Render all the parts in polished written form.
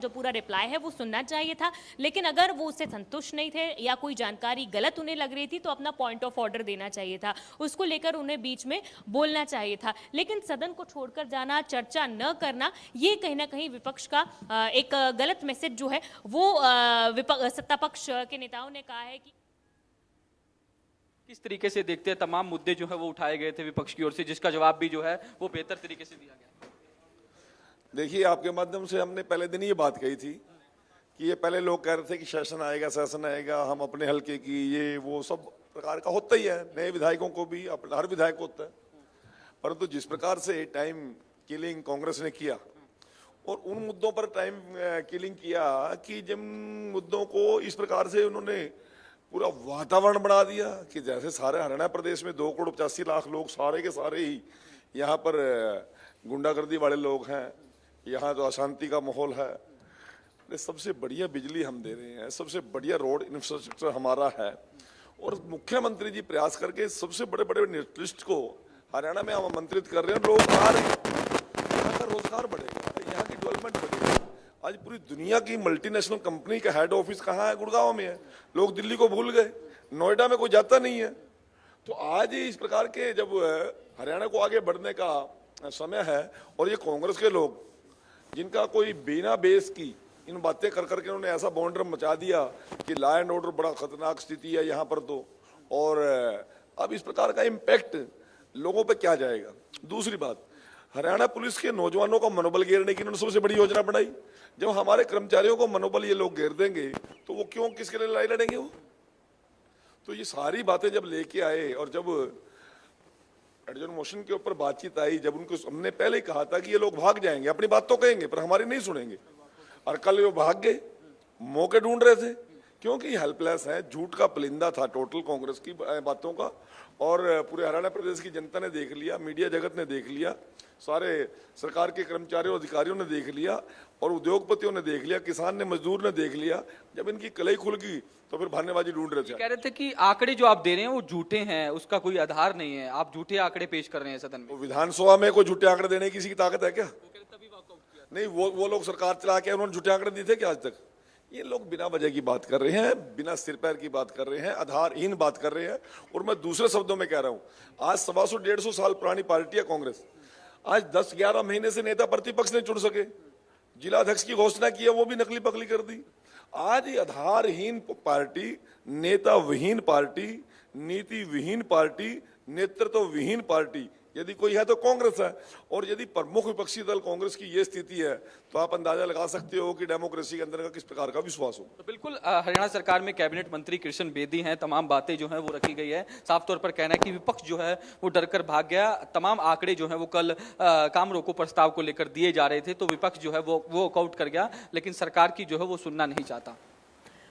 जो पूरा रिप्लाई है वो सुनना चाहिए था, लेकिन अगर वो उससे संतुष्ट नहीं थे या कोई जानकारी गलत उन्हें लग रही थी तो अपना पॉइंट ऑफ ऑर्डर देना चाहिए था, उसको लेकर उन्हें बीच में बोलना चाहिए था। लेकिन सदन को छोड़कर जाना, चर्चा न करना, ये कहीं ना कहीं विपक्ष का एक गलत मैसेज जो है वो सत्ता पक्ष के नेताओं ने कहा है कि किस तरीके से देखते हैं तमाम मुद्दे जो है वो उठाए गए थे विपक्ष की ओर से, जिसका जवाब भी जो है वो बेहतर तरीके से दिया गया। देखिए, आपके माध्यम से हमने पहले दिन ये बात कही थी कि ये पहले लोग कह रहे थे कि सेशन आएगा, हम अपने हल्के की ये वो सब प्रकार का होता ही है, नए विधायकों को भी अपना हर विधायक को होता है। परंतु जिस प्रकार से टाइम किलिंग कांग्रेस ने किया और उन मुद्दों पर टाइम किलिंग किया कि जिन मुद्दों को इस प्रकार से उन्होंने पूरा वातावरण बना दिया कि जैसे सारे हरियाणा प्रदेश में 2,85,00,000 लोग सारे के सारे ही यहाँ पर गुंडागर्दी वाले लोग हैं, यहाँ तो अशांति का माहौल है। सबसे बढ़िया बिजली हम दे रहे हैं, सबसे बढ़िया रोड इंफ्रास्ट्रक्चर हमारा है और मुख्यमंत्री जी प्रयास करके सबसे बड़े बड़े लिस्ट को हरियाणा में हम आमंत्रित कर रहे हैं। लोग आ रहे हैं, यहाँ का रोजगार बढ़ेगा, यहाँ की डेवलपमेंट बढ़ेगी। आज पूरी दुनिया की मल्टीनेशनल कंपनी का हेड ऑफिस कहाँ है? गुड़गांव में है। लोग दिल्ली को भूल गए, नोएडा में कोई जाता नहीं है। तो आज ही इस प्रकार के जब हरियाणा को आगे बढ़ने का समय है और ये कांग्रेस के लोग जिनका कोई बिना बेस की इन बातें कर करके उन्होंने ऐसा बॉन्डर मचा दिया कि लॉ एंड ऑर्डर बड़ा खतरनाक स्थिति है यहाँ पर तो, और अब इस प्रकार का इम्पैक्ट लोगों पे क्या जाएगा। दूसरी बात, हरियाणा पुलिस के नौजवानों का मनोबल गिरने की इन्होंने सबसे बड़ी योजना बनाई। जब हमारे कर्मचारियों को मनोबल ये लोग गिर देंगे तो वो क्यों किसके लिए लड़ाई लड़ेंगे वो। तो ये सारी बातें जब लेके आए और जब एडजर्न मोशन के ऊपर बातचीत आई, जब उनको हमने पहले ही कहा था कि ये लोग भाग जाएंगे, अपनी बात तो कहेंगे पर हमारी नहीं सुनेंगे, और कल वो भाग गए, मौके ढूंढ रहे थे क्योंकि हेल्पलेस है। झूठ का पलिंदा था टोटल कांग्रेस की बातों का, और पूरे हरियाणा प्रदेश की जनता ने देख लिया, मीडिया जगत ने देख लिया, सारे सरकार के कर्मचारियों अधिकारियों ने देख लिया और उद्योगपतियों ने देख लिया, किसान ने मजदूर ने देख लिया। जब इनकी कलई खुल गई तो फिर भानेबाजी ढूंढ रहे थे। कह रहे थे कि आंकड़े जो आप दे रहे हैं वो झूठे हैं, उसका कोई आधार नहीं है, आप झूठे आंकड़े पेश कर रहे हैं सदन में। विधानसभा में कोई झूठे आंकड़े देने की किसी की ताकत है क्या? नहीं, वो लोग सरकार चला के उन्होंने झूठे आंकड़े दिए थे क्या आज तक? ये लोग बिना वजह की बात कर रहे हैं, बिना सिर पैर की बात कर रहे हैं, आधारहीन बात कर रहे हैं। और मैं दूसरे शब्दों में कह रहा हूं, आज 125-150 साल पुरानी पार्टी है कांग्रेस, आज 10-11 महीने से नेता प्रतिपक्ष नहीं चुन सके, जिला अध्यक्ष की घोषणा की है वो भी नकली पकली कर दी। आज ये आधारहीन पार्टी, नेता विहीन पार्टी, नीति विहीन पार्टी, नेतृत्व विहीन पार्टी यदि कोई है तो कांग्रेस है। और यदि प्रमुख विपक्षी दल कांग्रेस की ये स्थिति है तो आप अंदाजा लगा सकते हो कि डेमोक्रेसी के अंदर का किस प्रकार का विश्वास हो। तो बिल्कुल हरियाणा सरकार में कैबिनेट मंत्री कृष्ण बेदी हैं, तमाम बातें जो हैं वो रखी गई है। साफ तौर पर कहना है कि विपक्ष जो है वो डरकर भाग गया। तमाम आंकड़े जो है वो कल काम रोको प्रस्ताव को लेकर दिए जा रहे थे तो विपक्ष जो है वो वॉकआउट कर गया, लेकिन सरकार की जो है वो सुनना नहीं चाहता।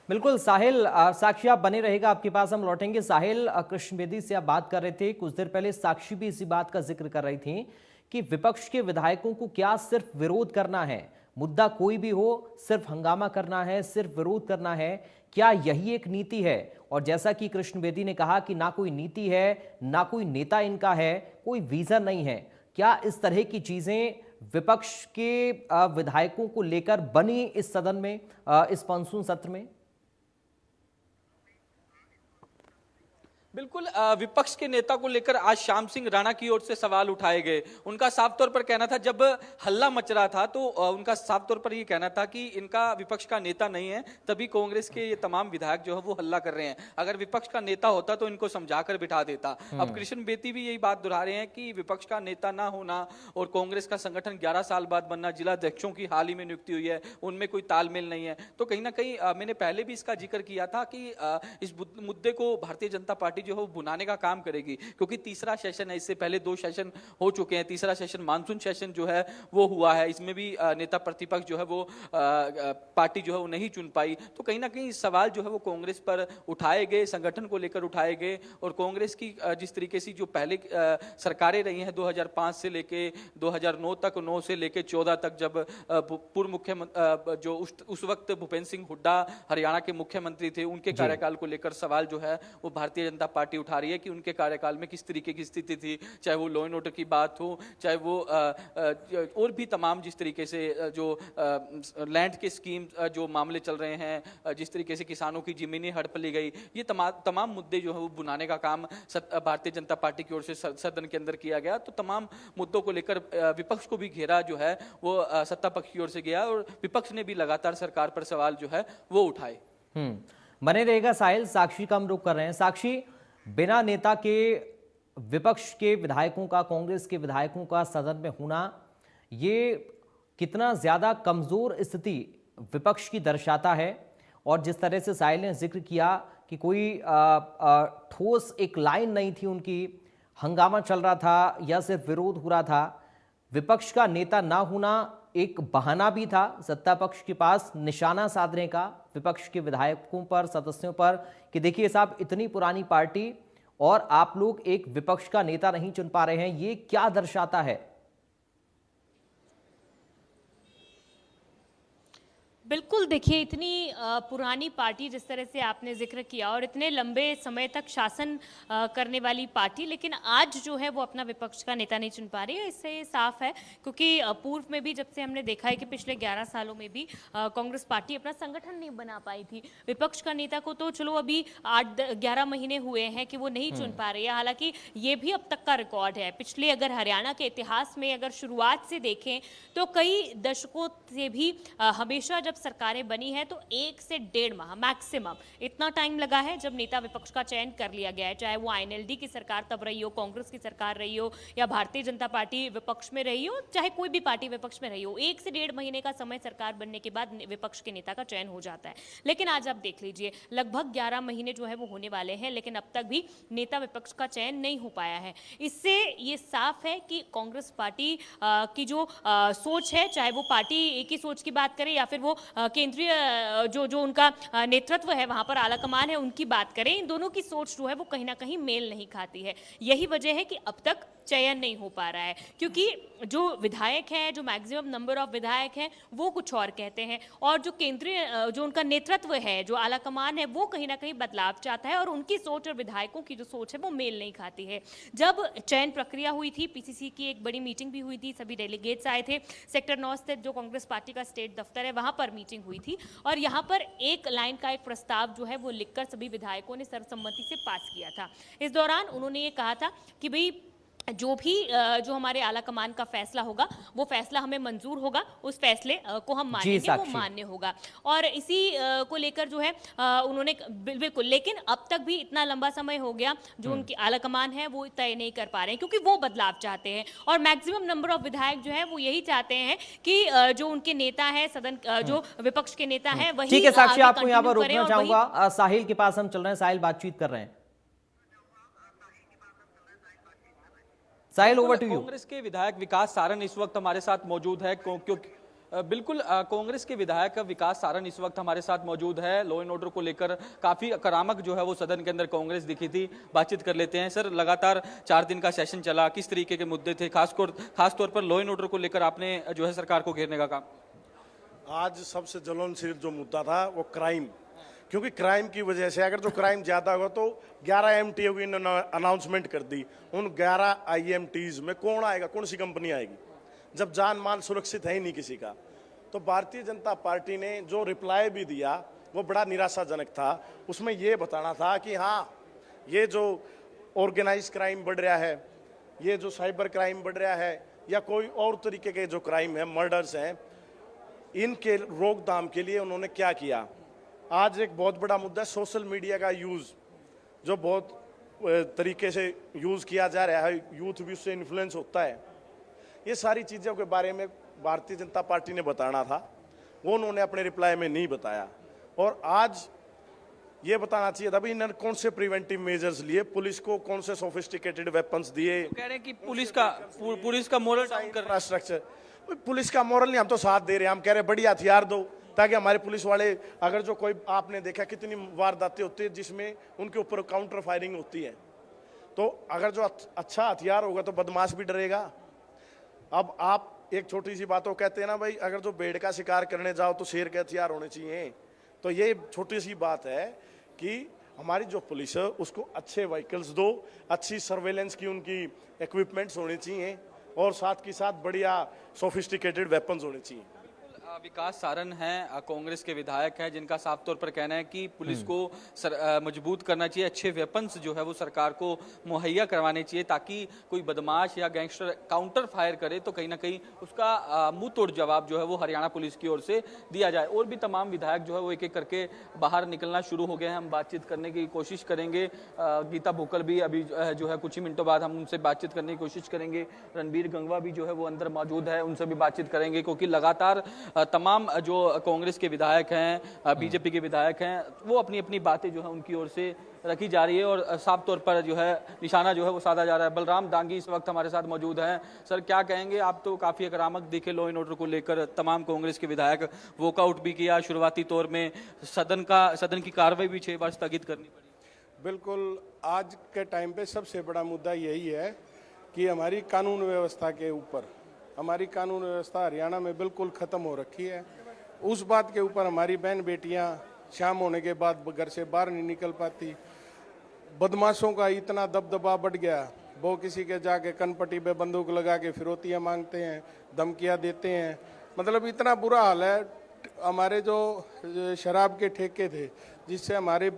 बिल्कुल साहिल, साक्षी आप बने रहेगा, आपके पास हम लौटेंगे। साहिल, कृष्ण बेदी से आप बात कर रहे थे, कुछ देर पहले साक्षी भी इसी बात का जिक्र कर रही थी कि विपक्ष के विधायकों को क्या सिर्फ विरोध करना है, मुद्दा कोई भी हो सिर्फ हंगामा करना है, सिर्फ विरोध करना है, क्या यही एक नीति है? और जैसा कि कृष्ण बेदी ने कहा कि ना कोई नीति है, ना कोई नेता इनका है, कोई विजन नहीं है, क्या इस तरह की चीजें विपक्ष के विधायकों को लेकर बनी इस सदन में, इस मानसून सत्र में? बिल्कुल विपक्ष के नेता को लेकर आज श्याम सिंह राणा की ओर से सवाल उठाए गए। उनका साफ तौर पर कहना था, जब हल्ला मच रहा था तो उनका साफ तौर पर ये कहना था कि इनका विपक्ष का नेता नहीं है, तभी कांग्रेस के ये तमाम विधायक जो है वो हल्ला कर रहे हैं। अगर विपक्ष का नेता होता तो इनको समझाकर बिठा देता। अब कृष्ण बेदी भी यही बात दोहरा रहे हैं कि विपक्ष का नेता ना होना और कांग्रेस का संगठन 11 साल बाद बनना, जिला अध्यक्षों की हाल ही में नियुक्ति हुई है, उनमें कोई तालमेल नहीं है। तो कहीं ना कहीं मैंने पहले भी इसका जिक्र किया था कि इस मुद्दे को भारतीय जनता पार्टी जो है बुनाने का काम करेगी, क्योंकि तीसरा सेशन है, इससे पहले 2 सेशन हो चुके हैं, तीसरा सेशन मानसून सेशन जो है वो हुआ है, इसमें भी नेता प्रतिपक्ष जो है वो पार्टी जो है वो नहीं चुन पाई। तो कहीं ना कहीं सवाल जो है वो कांग्रेस पर उठाए गए, संगठन को लेकर उठाए गए, और कांग्रेस की जिस तरीके से जो पहले सरकारें रही हैं 2005 से लेके 2009 तक, 9 से लेके 14 तक, जब पूर्व मुख्यमंत्री जो उस वक्त भूपेंद्र सिंह हुड्डा हरियाणा के मुख्यमंत्री थे, उनके कार्यकाल को लेकर सवाल जो है वो भारतीय जनता पार्टी उठा रही है कि उनके कार्यकाल में किस तरीके की स्थिति थी, चाहे वो लॉ एंड ऑर्डर की बात हो, चाहे वो और भी तमाम जिस तरीके से जो लैंड के स्कीम जो मामले चल रहे हैं, जिस तरीके से किसानों की जमीनें हड़प ली गई, ये तमाम मुद्दे जो है वो बुनाने का काम भारतीय जनता पार्टी की ओर से सदन के अंदर किया गया। तो तमाम मुद्दों को लेकर विपक्ष को भी घेरा जो है वो सत्ता पक्ष की ओर से गया और विपक्ष ने भी लगातार सरकार पर सवाल जो है वो उठाए। बने रहेगा साहिल। साक्षी का हम रुख कर रहे हैं। साक्षी, बिना नेता के विपक्ष के विधायकों का, कांग्रेस के विधायकों का सदन में होना, ये कितना ज्यादा कमजोर स्थिति विपक्ष की दर्शाता है? और जिस तरह से साहिल ने जिक्र किया कि कोई ठोस एक लाइन नहीं थी उनकी, हंगामा चल रहा था या सिर्फ विरोध हो रहा था, विपक्ष का नेता ना होना एक बहाना भी था सत्ता पक्ष के पास निशाना साधने का विपक्ष के विधायकों पर, सदस्यों पर, कि देखिए साहब, इतनी पुरानी पार्टी और आप लोग एक विपक्ष का नेता नहीं चुन पा रहे हैं, ये क्या दर्शाता है? बिल्कुल, देखिए इतनी पुरानी पार्टी जिस तरह से आपने जिक्र किया और इतने लंबे समय तक शासन करने वाली पार्टी, लेकिन आज जो है वो अपना विपक्ष का नेता नहीं चुन पा रही है। इससे साफ है, क्योंकि पूर्व में भी जब से हमने देखा है कि पिछले 11 सालों में भी कांग्रेस पार्टी अपना संगठन नहीं बना पाई थी। विपक्ष का नेता को तो चलो अभी 8-11 महीने हुए हैं कि वो नहीं चुन पा रही है। हालांकि ये भी अब तक का रिकॉर्ड है। पिछले अगर हरियाणा के इतिहास में अगर शुरुआत से देखें तो कई दशकों से भी हमेशा जब सरकारें बनी है तो 1 से 1.5 माह मैक्सिमम इतना टाइम लगा है जब नेता विपक्ष का चयन कर लिया गया है। चाहे वो आईएनएलडी की सरकार तब रही हो, कांग्रेस की सरकार रही हो, या भारतीय जनता पार्टी विपक्ष में रही हो, चाहे कोई भी पार्टी विपक्ष में रही हो, 1 से 1.5 महीने का समय सरकार बनने के बाद विपक्ष के नेता का चयन हो जाता है। लेकिन आज आप देख लीजिए, लगभग 11 महीने जो है वो होने वाले हैं, लेकिन अब तक भी नेता विपक्ष का चयन नहीं हो पाया है। इससे ये साफ है कि कांग्रेस पार्टी की जो सोच है, चाहे वो पार्टी एक ही सोच की बात करे या फिर वो केंद्रीय जो उनका नेतृत्व है, वहां पर आला कमान है, उनकी बात करें, इन दोनों की सोच जो है वो कहीं ना कहीं मेल नहीं खाती है। यही वजह है कि अब तक चयन नहीं हो पा रहा है, क्योंकि जो विधायक हैं, जो मैक्सिमम नंबर ऑफ विधायक हैं, वो कुछ और कहते हैं, और जो केंद्रीय जो उनका नेतृत्व है, जो आला कमान है, वो कहीं ना कहीं बदलाव चाहता है, और उनकी सोच और विधायकों की जो सोच है वो मेल नहीं खाती है। जब चयन प्रक्रिया हुई थी, पीसीसी की एक बड़ी मीटिंग भी हुई थी, सभी डेलीगेट्स आए थे, सेक्टर 9 स्थित जो कांग्रेस पार्टी का स्टेट दफ्तर है वहां पर मीटिंग हुई थी, और यहाँ पर एक लाइन का एक प्रस्ताव जो है वो लिखकर सभी विधायकों ने सर्वसम्मति से पास किया था। इस दौरान उन्होंने ये कहा था कि भाई जो हमारे आला कमान का फैसला होगा वो फैसला हमें मंजूर होगा, उस फैसले को हम मानेंगे, वो मान्य होगा। और इसी को लेकर जो है उन्होंने बिल्कुल, लेकिन अब तक भी इतना लंबा समय हो गया, जो उनकी आला कमान है वो तय नहीं कर पा रहे हैं, क्योंकि वो बदलाव चाहते हैं, और मैक्सिमम नंबर ऑफ विधायक जो है वो यही चाहते हैं कि जो उनके नेता है सदन, जो विपक्ष के नेता है वही। ठीक है साक्षी, आपको यहाँ पर रोकना चाहूंगा। साहिल के पास हम चल रहे हैं, साहिल बातचीत कर रहे हैं। साहिल, ओवर टू यू। कांग्रेस के विधायक विकास सारन इस वक्त हमारे साथ मौजूद है, क्योंकि बिल्कुल कांग्रेस के विधायक विकास सारन इस वक्त हमारे साथ मौजूद है। लॉ एंड ऑर्डर को लेकर काफी आक्रामक जो है वो सदन के अंदर कांग्रेस दिखी थी। बातचीत कर लेते हैं। सर, लगातार 4 दिन का सेशन चला, किस तरीके के मुद्दे थे, खास तौर पर लॉ एंड ऑर्डर को लेकर आपने जो है सरकार को घेरने का काम? आज सबसे ज्वलनशील जो मुद्दा था वो क्राइम, क्योंकि क्राइम की वजह से अगर जो क्राइम ज़्यादा होगा तो 11 एमटीओ की इन्होंने अनाउंसमेंट कर दी। उन 11 आईएमटीज में कौन आएगा, कौन सी कंपनी आएगी, जब जान माल सुरक्षित है ही नहीं किसी का। तो भारतीय जनता पार्टी ने जो रिप्लाई भी दिया वो बड़ा निराशाजनक था। उसमें ये बताना था कि हाँ, ये जो ऑर्गेनाइज क्राइम बढ़ रहा है, ये जो साइबर क्राइम बढ़ रहा है, या कोई और तरीके के जो क्राइम है, मर्डर्स हैं, इनके रोकथाम के लिए उन्होंने क्या किया। आज एक बहुत बड़ा मुद्दा है सोशल मीडिया का यूज़, जो बहुत तरीके से यूज़ किया जा रहा है, यूथ भी उससे इन्फ्लुएंस होता है। ये सारी चीज़ों के बारे में भारतीय जनता पार्टी ने बताना था, वो उन्होंने अपने रिप्लाई में नहीं बताया। और आज ये बताना चाहिए था भाई इन्होंने कौन से प्रिवेंटिव मेजर्स लिए, पुलिस को कौन से सोफिस्टिकेटेड वेपन्स दिए। कह रहे हैं कि पुलिस का मोरल डाउन कर इंफ्रास्ट्रक्चर, पुलिस का मोरल नहीं, हम तो साथ दे रहे हैं, हम कह रहे हैं बढ़िया हथियार दो, ताकि हमारे पुलिस वाले, अगर जो कोई, आपने देखा कितनी वारदातें होती है जिसमें उनके ऊपर काउंटर फायरिंग होती है, तो अगर जो अच्छा हथियार होगा तो बदमाश भी डरेगा। अब आप एक छोटी सी बात को कहते हैं ना भाई, अगर जो भेड़ का शिकार करने जाओ तो शेर के हथियार होने चाहिए। तो ये छोटी सी बात है कि हमारी जो पुलिस है उसको अच्छे व्हीकल्स दो, अच्छी सर्वेलेंस की उनकी इक्विपमेंट्स होने चाहिए और साथ के साथ बढ़िया सोफिस्टिकेटेड वेपन्स होने चाहिए। विकास सारन हैं, कांग्रेस के विधायक हैं, जिनका साफ तौर पर कहना है कि पुलिस को मजबूत करना चाहिए, अच्छे वेपन्स जो है वो सरकार को मुहैया करवाने चाहिए, ताकि कोई बदमाश या गैंगस्टर काउंटर फायर करे तो कहीं ना कहीं उसका मुंह तोड़ जवाब जो है वो हरियाणा पुलिस की ओर से दिया जाए। और भी तमाम विधायक जो है वो एक एक करके बाहर निकलना शुरू हो गए हैं। हम बातचीत करने की कोशिश करेंगे। गीता भुक्कल भी अभी जो है कुछ ही मिनटों बाद हम उनसे बातचीत करने की कोशिश करेंगे। रणबीर गंगवा भी जो है वो अंदर मौजूद है, उनसे भी बातचीत करेंगे, क्योंकि लगातार तमाम जो कांग्रेस के विधायक हैं, बीजेपी के विधायक हैं, वो अपनी अपनी बातें जो है उनकी ओर से रखी जा रही है और साफ तौर पर जो है निशाना जो है वो साधा जा रहा है। बलराम दांगी इस वक्त हमारे साथ मौजूद हैं। सर, क्या कहेंगे? आप तो काफ़ी आक्रामक दिखे लॉ एंड ऑर्डर को लेकर, तमाम कांग्रेस के विधायक वॉकआउट भी किया शुरुआती तौर में, सदन की कार्रवाई भी 6 बार स्थगित करनी पड़ी। बिल्कुल, आज के टाइम पे सबसे बड़ा मुद्दा यही है कि हमारी कानून व्यवस्था के ऊपर, हमारी कानून व्यवस्था हरियाणा में बिल्कुल ख़त्म हो रखी है। उस बात के ऊपर हमारी बहन बेटियां शाम होने के बाद घर से बाहर नहीं निकल पाती। बदमाशों का इतना दबदबा बढ़ गया, वो किसी के जाके कनपट्टी पे बंदूक लगा के फिरौतियाँ मांगते हैं, धमकियाँ देते हैं। मतलब इतना बुरा हाल है। हमारे जो शराब के ठेके थे, जिससे हमारे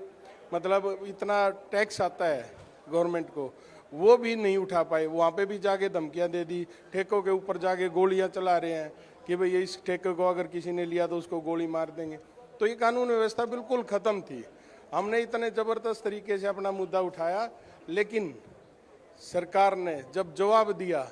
मतलब इतना टैक्स आता है गवर्नमेंट को, वो भी नहीं उठा पाए। वहाँ पे भी जाके धमकियाँ दे दी, ठेकों के ऊपर जाके गोलियाँ चला रहे हैं कि भाई इस ठेके को अगर किसी ने लिया तो उसको गोली मार देंगे। तो ये कानून व्यवस्था बिल्कुल ख़त्म थी। हमने इतने ज़बरदस्त तरीके से अपना मुद्दा उठाया, लेकिन सरकार ने जब जवाब दिया,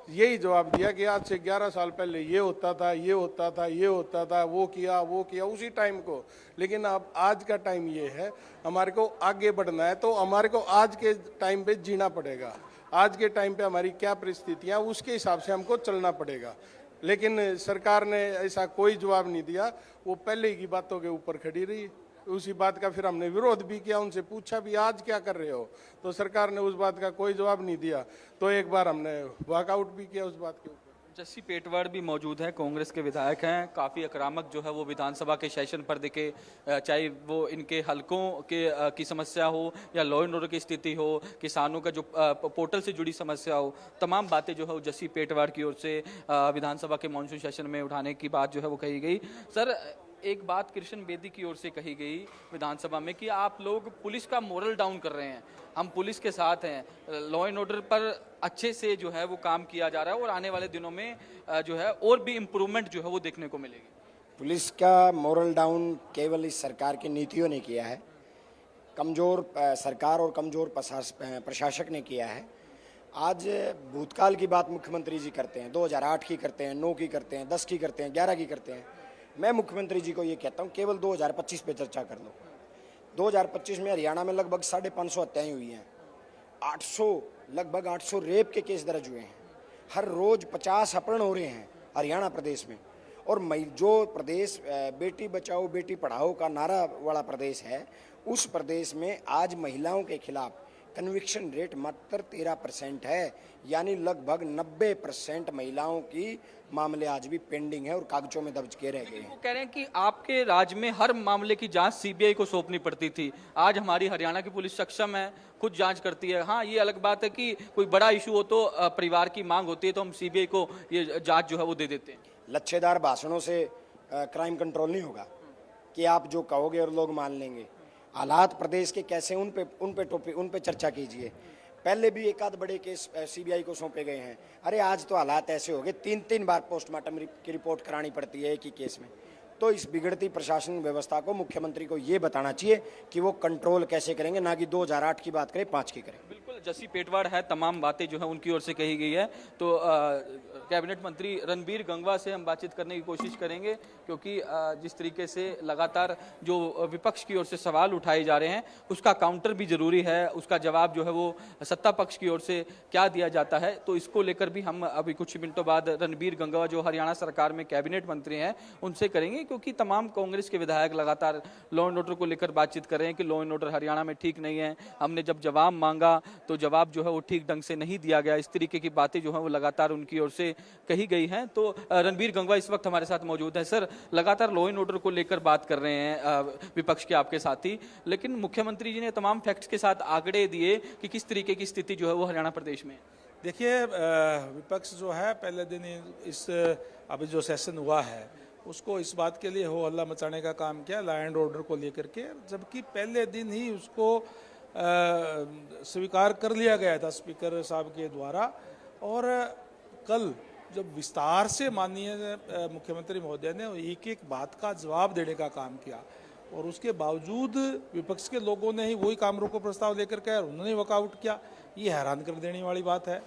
यही जवाब दिया कि आज से 11 साल पहले ये होता था, ये होता था, ये होता था, वो किया उसी टाइम को। लेकिन अब आज का टाइम ये है, हमारे को आगे बढ़ना है, तो हमारे को आज के टाइम पे जीना पड़ेगा। आज के टाइम पे हमारी क्या परिस्थितियाँ, उसके हिसाब से हमको चलना पड़ेगा। लेकिन सरकार ने ऐसा कोई जवाब नहीं दिया, वो पहले की बातों के ऊपर खड़ी रही। उसी बात का फिर हमने विरोध भी किया, उनसे पूछा भी आज क्या कर रहे हो, तो सरकार ने उस बात का कोई जवाब नहीं दिया। तो एक बार हमने वॉकआउट भी किया उस बात के ऊपर। जस्सी पेटवाड़ भी मौजूद है, कांग्रेस के विधायक हैं, काफ़ी आक्रामक जो है वो विधानसभा के सेशन पर दिखे, चाहे वो इनके हलकों के की समस्या हो या लॉ एंड ऑर्डर की स्थिति हो, किसानों का जो पोर्टल से जुड़ी समस्या हो, तमाम बातें जो है वो जस्सी पेटवाड़ की ओर से विधानसभा के मानसून सेशन में उठाने की बात जो है वो कही गई। सर, एक बात कृष्ण बेदी की ओर से कही गई विधानसभा में कि आप लोग पुलिस का मोरल डाउन कर रहे हैं, हम पुलिस के साथ हैं, लॉ एंड ऑर्डर पर अच्छे से जो है वो काम किया जा रहा है और आने वाले दिनों में जो है और भी इम्प्रूवमेंट जो है वो देखने को मिलेगी। पुलिस का मोरल डाउन केवल इस सरकार की नीतियों ने किया है, कमज़ोर सरकार और कमज़ोर प्रशासक ने किया है। आज भूतकाल की बात मुख्यमंत्री जी करते हैं, 2008 की करते हैं, 9 की करते हैं, 10 की करते हैं, 11 की करते हैं। मैं मुख्यमंत्री जी को ये कहता हूँ, केवल 2025 पे चर्चा कर लो। 2025 में हरियाणा में लगभग 550 हत्याएं हुई हैं, लगभग 800 रेप के केस दर्ज हुए हैं, हर रोज 50 अपहरण हो रहे हैं हरियाणा प्रदेश में। और जो प्रदेश बेटी बचाओ बेटी पढ़ाओ का नारा वाला प्रदेश है, उस प्रदेश में आज महिलाओं के खिलाफ कन्विक्शन रेट मात्र 13% है, यानी लगभग 90% महिलाओं की मामले आज भी पेंडिंग है और कागजों में दर्ज किए रह गए हैं। वो कह रहे हैं कि आपके राज्य में हर मामले की जांच सीबीआई को सौंपनी पड़ती थी, आज हमारी हरियाणा की पुलिस सक्षम है, खुद जांच करती है। हाँ, ये अलग बात है कि कोई बड़ा इशू हो तो परिवार की मांग होती है तो हम सीबीआई को ये जांच जो है वो दे देते हैं। लच्छेदार भाषणों से क्राइम कंट्रोल नहीं होगा कि आप जो कहोगे और लोग मान लेंगे। हालात प्रदेश के कैसे, उन पे चर्चा कीजिए। पहले भी एक आध बड़े केस सीबीआई को सौंपे गए हैं। अरे आज तो हालात ऐसे हो गए, 3 बार पोस्टमार्टम की रिपोर्ट करानी पड़ती है एक ही केस में। तो इस बिगड़ती प्रशासन व्यवस्था को मुख्यमंत्री को ये बताना चाहिए कि वो कंट्रोल कैसे करेंगे, ना कि 2008 की बात करें, 5 की करें। बिल्कुल, जस्सी पेटवाड़ है, तमाम बातें जो है उनकी ओर से कही गई है। तो कैबिनेट मंत्री रणबीर गंगवा से हम बातचीत करने की कोशिश करेंगे, क्योंकि जिस तरीके से लगातार जो विपक्ष की ओर से सवाल उठाए जा रहे हैं उसका काउंटर भी जरूरी है, उसका जवाब जो है वो सत्ता पक्ष की ओर से क्या दिया जाता है। तो इसको लेकर भी हम अभी कुछ मिनटों बाद रणबीर गंगवा जो हरियाणा सरकार में कैबिनेट मंत्री हैं उनसे करेंगे, क्योंकि तमाम कांग्रेस के विधायक लगातार लॉ एंड ऑर्डर को लेकर बातचीत कर रहे हैं कि लॉ एंड ऑर्डर हरियाणा में ठीक नहीं है। हमने जब जवाब मांगा तो तो जवाब जो है वो ठीक ढंग से नहीं दिया गया। इस तरीके की बातें जो है वो लगातार उनकी ओर से कही गई हैं। तो रणबीर गंगवा इस वक्त हमारे साथ मौजूद है। सर, लगातार लॉ एंड ऑर्डर को लेकर बात कर रहे हैं विपक्ष के आपके साथी, लेकिन मुख्यमंत्री जी ने तमाम फैक्ट्स के साथ आंकड़े दिए कि किस तरीके की स्थिति जो है वो हरियाणा प्रदेश में है। देखिए, विपक्ष जो है पहले दिन ही इस अभी जो सेशन हुआ है उसको इस बात के लिए हो हल्ला मचाने का काम किया लॉ एंड ऑर्डर को लेकर के, जबकि पहले दिन ही उसको स्वीकार कर लिया गया था स्पीकर साहब के द्वारा। और कल जब विस्तार से माननीय मुख्यमंत्री महोदय ने एक एक बात का जवाब देने का काम किया और उसके बावजूद विपक्ष के लोगों ने ही वही काम रोको प्रस्ताव लेकर के और उन्होंने वॉकआउट किया, ये हैरान कर देने वाली बात है।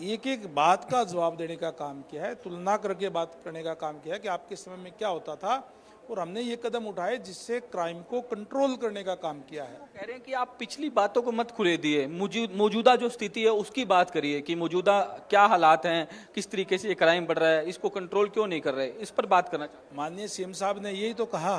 एक एक बात का जवाब देने का काम किया है, तुलना करके बात करने का काम किया है कि आपके समय में क्या होता था और हमने ये कदम उठाए जिससे क्राइम को कंट्रोल करने का काम किया है। कह रहे हैं कि आप पिछली बातों को मत खुरेदिए, मौजूदा जो स्थिति है उसकी बात करिए कि मौजूदा क्या हालात हैं, किस तरीके से ये क्राइम बढ़ रहा है, इसको कंट्रोल क्यों नहीं कर रहे, इस पर बात करना चाहते हैं। माननीय सीएम साहब ने यही तो कहा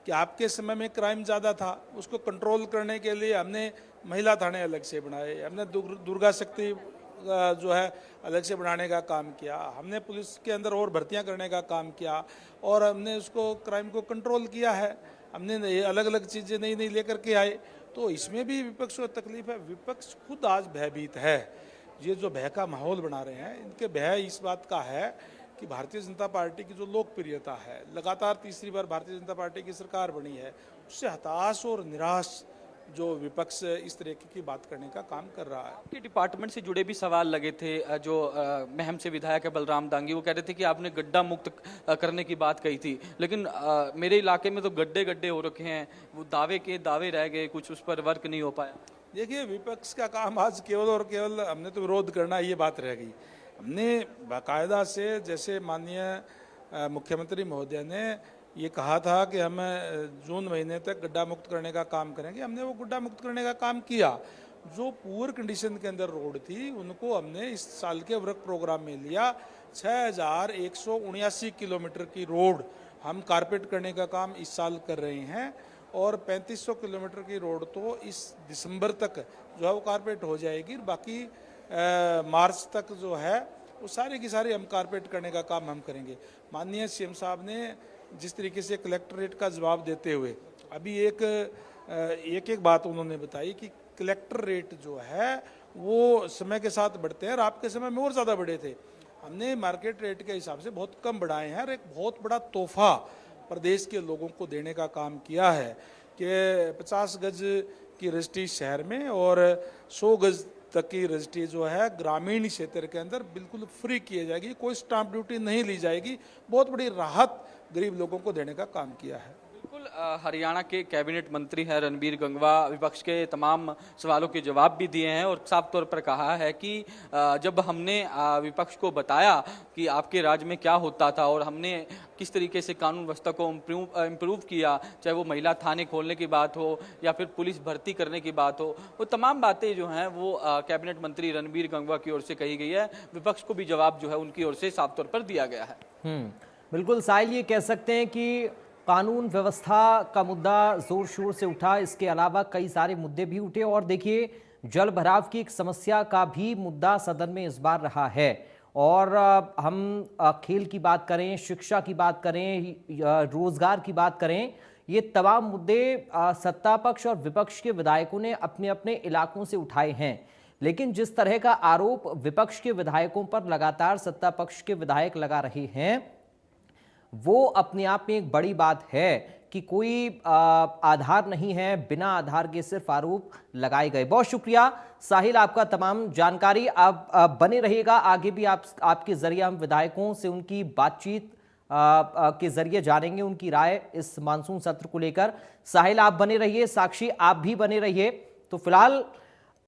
कि आपके समय में क्राइम ज़्यादा था, उसको कंट्रोल करने के लिए हमने महिला थाने अलग से बनाए, हमने दुर्गा शक्ति जो है अलग से बनाने का काम किया, हमने पुलिस के अंदर और भर्तियां करने का काम किया और हमने उसको क्राइम को कंट्रोल किया है। हमने अलग अलग चीज़ें नई नई लेकर के आए। तो इसमें भी विपक्ष को तकलीफ है। विपक्ष खुद आज भयभीत है। ये जो भय का माहौल बना रहे हैं, इनके भय इस बात का है कि भारतीय जनता पार्टी की जो लोकप्रियता है, लगातार तीसरी बार भारतीय जनता पार्टी की सरकार बनी है, उससे हताश और निराश जो विपक्ष इस तरीके की बात करने का काम कर रहा है। आपके डिपार्टमेंट से जुड़े भी सवाल लगे थे। जो महम से विधायक है बलराम दांगी, वो कह रहे थे कि आपने गड्ढा मुक्त करने की बात कही थी, लेकिन मेरे इलाके में तो गड्ढे गड्ढे हो रखे हैं, वो दावे के दावे रह गए, कुछ उस पर वर्क नहीं हो पाया। देखिए, विपक्ष का काम आज केवल और केवल हमने तो विरोध करना, ये बात रह गई। हमने बाकायदा से, जैसे माननीय मुख्यमंत्री महोदय ने ये कहा था कि हम जून महीने तक गड्ढा मुक्त करने का काम करेंगे, हमने वो गड्ढा मुक्त करने का काम किया। जो पुअर कंडीशन के अंदर रोड थी उनको हमने इस साल के वर्क प्रोग्राम में लिया। 6179 किलोमीटर की रोड हम कारपेट करने का काम इस साल कर रहे हैं और 3500 किलोमीटर की रोड तो इस दिसंबर तक जो है वो कारपेट हो जाएगी। बाकी मार्च तक जो है वो सारी की सारी हम कारपेट करने का काम हम करेंगे। माननीय सीएम साहब ने जिस तरीके से कलेक्ट्रेट का जवाब देते हुए अभी एक बात उन्होंने बताई कि कलेक्टर रेट जो है वो समय के साथ बढ़ते हैं और आपके समय में और ज़्यादा बढ़े थे। हमने मार्केट रेट के हिसाब से बहुत कम बढ़ाए हैं और एक बहुत बड़ा तोहफा प्रदेश के लोगों को देने का काम किया है कि 50 गज की रजिस्ट्री शहर में और 100 गज तक की रजिस्ट्री जो है ग्रामीण क्षेत्र के अंदर बिल्कुल फ्री की जाएगी, कोई स्टाम्प ड्यूटी नहीं ली जाएगी। बहुत बड़ी राहत गरीब लोगों को देने का काम किया है। बिल्कुल, हरियाणा के कैबिनेट मंत्री हैं रणबीर गंगवा, विपक्ष के तमाम सवालों के जवाब भी दिए हैं और साफ तौर पर कहा है कि जब हमने विपक्ष को बताया कि आपके राज्य में क्या होता था और हमने किस तरीके से कानून व्यवस्था को इम्प्रूव किया, चाहे वो महिला थाने खोलने की बात हो या फिर पुलिस भर्ती करने की बात हो, वो तमाम बातें जो हैं वो कैबिनेट मंत्री रणबीर गंगवा की ओर से कही गई है। विपक्ष को भी जवाब जो है उनकी ओर से साफ तौर पर दिया गया है। बिल्कुल साहिल, ये कह सकते हैं कि कानून व्यवस्था का मुद्दा जोर शोर से उठा, इसके अलावा कई सारे मुद्दे भी उठे और देखिए जल भराव की एक समस्या का भी मुद्दा सदन में इस बार रहा है। और हम खेल की बात करें, शिक्षा की बात करें, रोजगार की बात करें, ये तमाम मुद्दे सत्ता पक्ष और विपक्ष के विधायकों ने अपने अपने इलाकों से उठाए हैं। लेकिन जिस तरह का आरोप विपक्ष के विधायकों पर लगातार सत्ता पक्ष के विधायक लगा रहे हैं, वो अपने आप में एक बड़ी बात है कि कोई आधार नहीं है, बिना आधार के सिर्फ आरोप लगाए गए। बहुत शुक्रिया साहिल, आपका तमाम जानकारी। आप बने रहिएगा, आगे भी आपके जरिए हम विधायकों से उनकी बातचीत के जरिए जानेंगे उनकी राय इस मानसून सत्र को लेकर। साहिल आप बने रहिए, साक्षी आप भी बने रहिए। तो फिलहाल